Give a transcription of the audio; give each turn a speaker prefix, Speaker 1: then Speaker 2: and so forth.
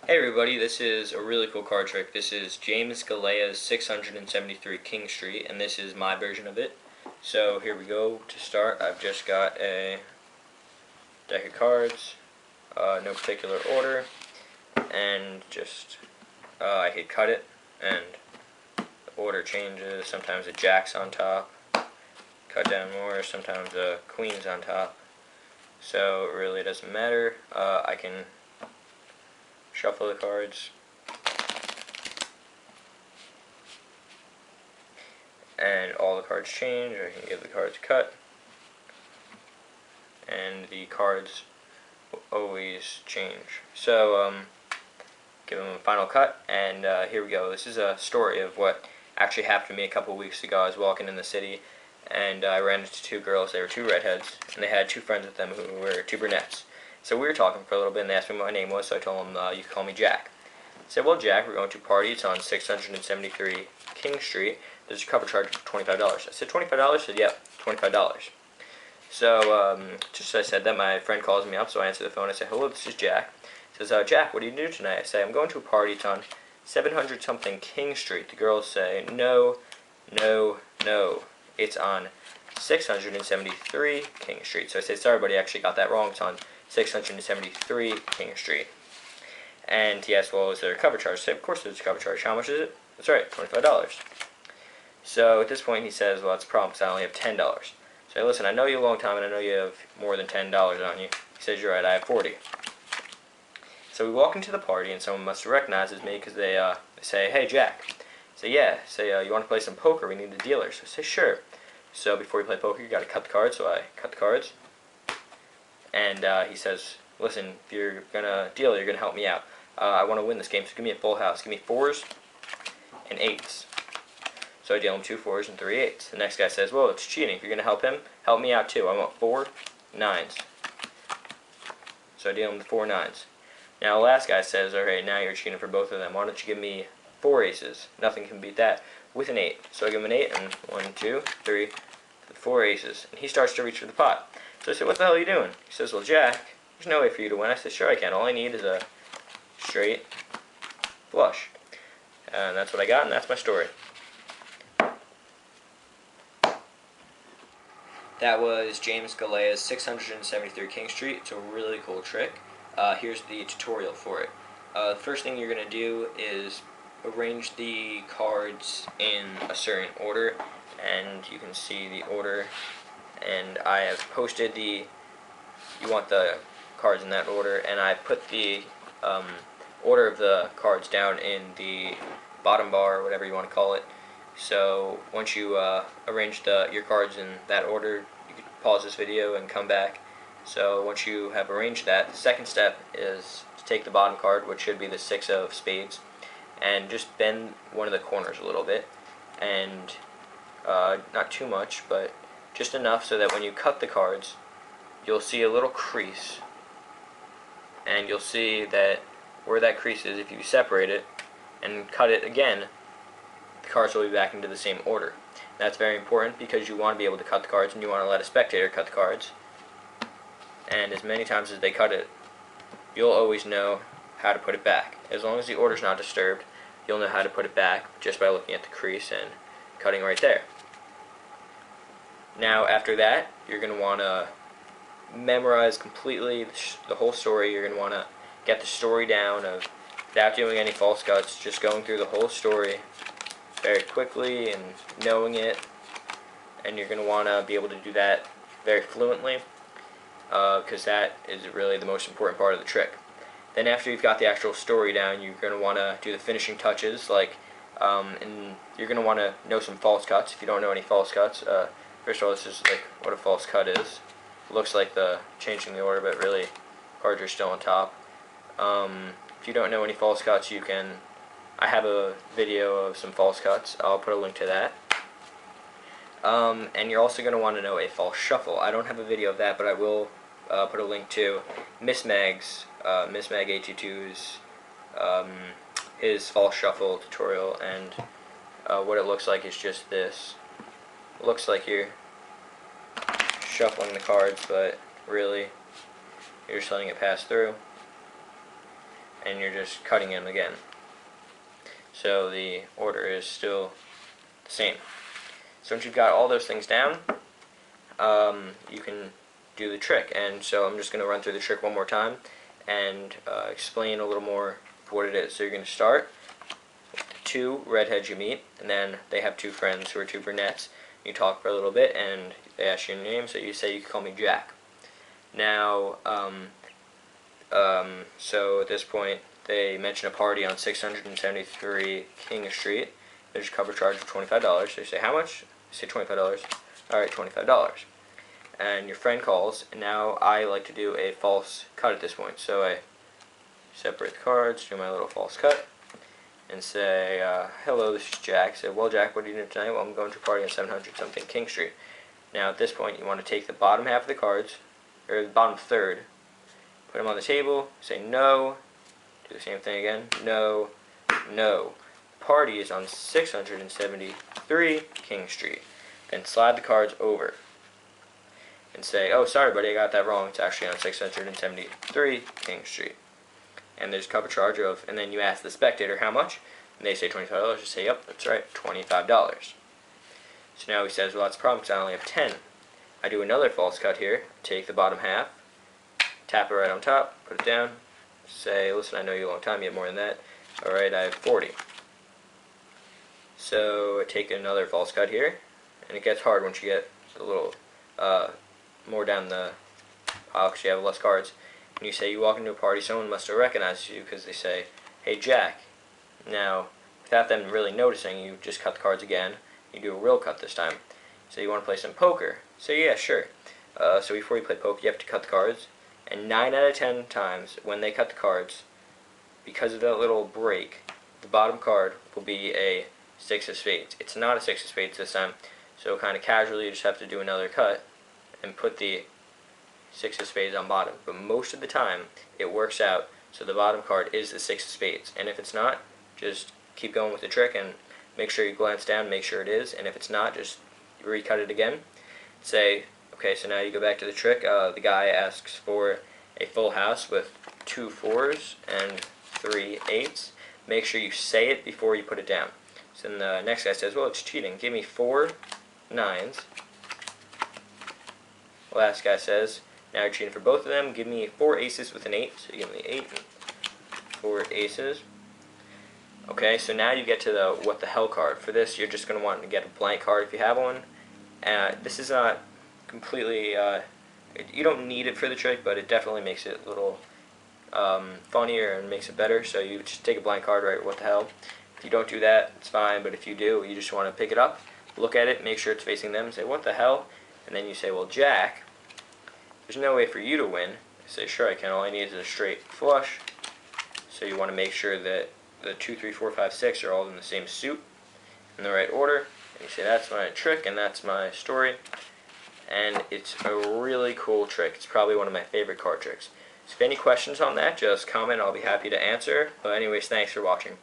Speaker 1: Hey everybody, this is a really cool card trick. This is James Galea's 673 King Street, and this is my version of it. So here we go. To start, I've just got a deck of cards, no particular order, and just I could cut it, and the order changes. Sometimes a jack's on top, cut down more, sometimes a queen's on top. So it really doesn't matter. I can shuffle the cards, and all the cards change. I can give the cards a cut, and the cards will always change. So give them a final cut, and here we go. This is a story of what actually happened to me a couple weeks ago. I was walking in the city, and I ran into two girls. They were two redheads, and they had two friends with them who were two brunettes. So we were talking for a little bit, and they asked me what my name was, so I told them, you can call me Jack. I said, well, Jack, we're going to a party. It's on 673 King Street. There's a cover charge of $25. I said, $25? I said, yep, $25. So, just as I said that, my friend calls me up, so I answer the phone. I say, hello, this is Jack. He says, Jack, what do you do tonight? I say, I'm going to a party. It's on 700-something King Street. The girls say, no, no, no. It's on 673 King Street. So I say, sorry, buddy, I actually got that wrong. It's on 673 King Street. And he asked, well, is there a cover charge? I said, of course there's a cover charge. How much is it? That's right, $25. So at this point he says, well, that's a problem because I only have $10. So I say, listen, I know you a long time and I know you have more than $10 on you. He says, you're right, I have 40. So we walk into the party and someone must have recognizes me because they say, hey, Jack. I say, yeah. I say, you want to play some poker? We need a dealer. So I say, sure. So before you play poker, you got to cut the cards. So I cut the cards. And he says, listen, if you're going to deal, you're going to help me out. I want to win this game, so give me a full house. Give me 4s and 8s. So I deal him 2 4s and 3 8s. The next guy says, well, it's cheating. If you're going to help him, help me out too. I want 4 9s. So I deal him the 4 9s. Now the last guy says, okay, now you're cheating for both of them. Why don't you give me 4 aces? Nothing can beat that. With an 8. So I give him an 8 and 1, 2, 3, 4 aces. And he starts to reach for the pot. So I said, what the hell are you doing? He says, well, Jack, there's no way for you to win. I said, sure I can. All I need is a straight flush. And that's what I got, and that's my story. That was James Galea's 673 King Street. It's a really cool trick. Here's the tutorial for it. The first thing you're going to do is arrange the cards in a certain order, and you can see the order. And I have posted you want the cards in that order, and I put the order of the cards down in the bottom bar, or whatever you want to call it. So once you arrange your cards in that order, you can pause this video and come back. So once you have arranged that, the second step is to take the bottom card, which should be the 6 of spades, and just bend one of the corners a little bit, and not too much, but just enough so that when you cut the cards, you'll see a little crease, and you'll see that where that crease is, if you separate it and cut it again, the cards will be back into the same order. That's very important because you want to be able to cut the cards, and you want to let a spectator cut the cards, and as many times as they cut it, you'll always know how to put it back. As long as the order's not disturbed, you'll know how to put it back just by looking at the crease and cutting right there. Now after that, you're going to want to memorize completely the whole story. You're going to want to get the story down without doing any false cuts, just going through the whole story very quickly and knowing it. And you're going to want to be able to do that very fluently, because that is really the most important part of the trick. Then after you've got the actual story down, you're going to want to do the finishing touches, and you're going to want to know some false cuts if you don't know any false cuts. First of all, this is like what a false cut is. It looks like the changing the order, but really cards are still on top. If you don't know any false cuts, I have a video of some false cuts. I'll put a link to that. And you're also going to want to know a false shuffle. I don't have a video of that, but I will put a link to Miss Mag's, Miss Mag 822's, his false shuffle tutorial, and what it looks like is just this. It looks like you're shuffling the cards, but really you're just letting it pass through. and you're just cutting them again. So the order is still the same. So once you've got all those things down, you can do the trick. And so I'm just going to run through the trick one more time and explain a little more what it is. So you're going to start with the two redheads you meet, and then they have two friends who are two brunettes. You talk for a little bit, and they ask you your name, so you say you can call me Jack. Now, so at this point, they mention a party on 673 King Street. There's a cover charge of $25. So you say, how much? You say $25. Alright, $25. And your friend calls, and now I like to do a false cut at this point. So I separate the cards, do my little false cut, and say, hello, this is Jack. Say, well, Jack, what are you doing tonight? Well, I'm going to a party on 700 something King Street. Now, at this point, you want to take the bottom half of the cards, or the bottom third, put them on the table, say no, do the same thing again, no, no. The party is on 673 King Street. Then slide the cards over and say, oh, sorry, buddy, I got that wrong. It's actually on 673 King Street. And there's a cover charge of, and then you ask the spectator how much, and they say $25. You say, yep, that's right, $25. So now he says, well, that's a problem because I only have 10. I do another false cut here, take the bottom half, tap it right on top, put it down, say, listen, I know you a long time, you have more than that. Alright, I have 40. So I take another false cut here, and it gets hard once you get a little more down the pile because you have less cards. And you say you walk into a party, someone must have recognized you because they say, hey Jack. Now, without them really noticing, you just cut the cards again. You do a real cut this time. So you want to play some poker. So yeah, sure. So before you play poker, you have to cut the cards. And 9 out of 10 times, when they cut the cards, because of that little break, the bottom card will be a 6 of spades. It's not a 6 of spades this time. So kind of casually, you just have to do another cut and put the 6 of spades on bottom. But most of the time, it works out so the bottom card is the 6 of spades. And if it's not, just keep going with the trick and make sure you glance down, make sure it is. And if it's not, just recut it again. Say, okay, so now you go back to the trick. The guy asks for a full house with 2 4s and 3 8s. Make sure you say it before you put it down. So then the next guy says, well, it's cheating. Give me 4 9s. Last guy says, now you're cheating for both of them. Give me 4 aces with an 8. So you give me 8 and 4 aces. Okay, so now you get to the what the hell card. For this, you're just going to want to get a blank card if you have one. This is not completely, you don't need it for the trick, but it definitely makes it a little funnier and makes it better. So you just take a blank card, right, what the hell. If you don't do that, it's fine, but if you do, you just want to pick it up, look at it, make sure it's facing them, say, what the hell? And then you say, well, Jack, there's no way for you to win. I say, sure I can, all I need is a straight flush. So you want to make sure that the 2, 3, 4, 5, 6 are all in the same suit, in the right order. And you say, that's my trick, and that's my story. And it's a really cool trick. It's probably one of my favorite card tricks. So if you have any questions on that, just comment. I'll be happy to answer. But anyways, thanks for watching.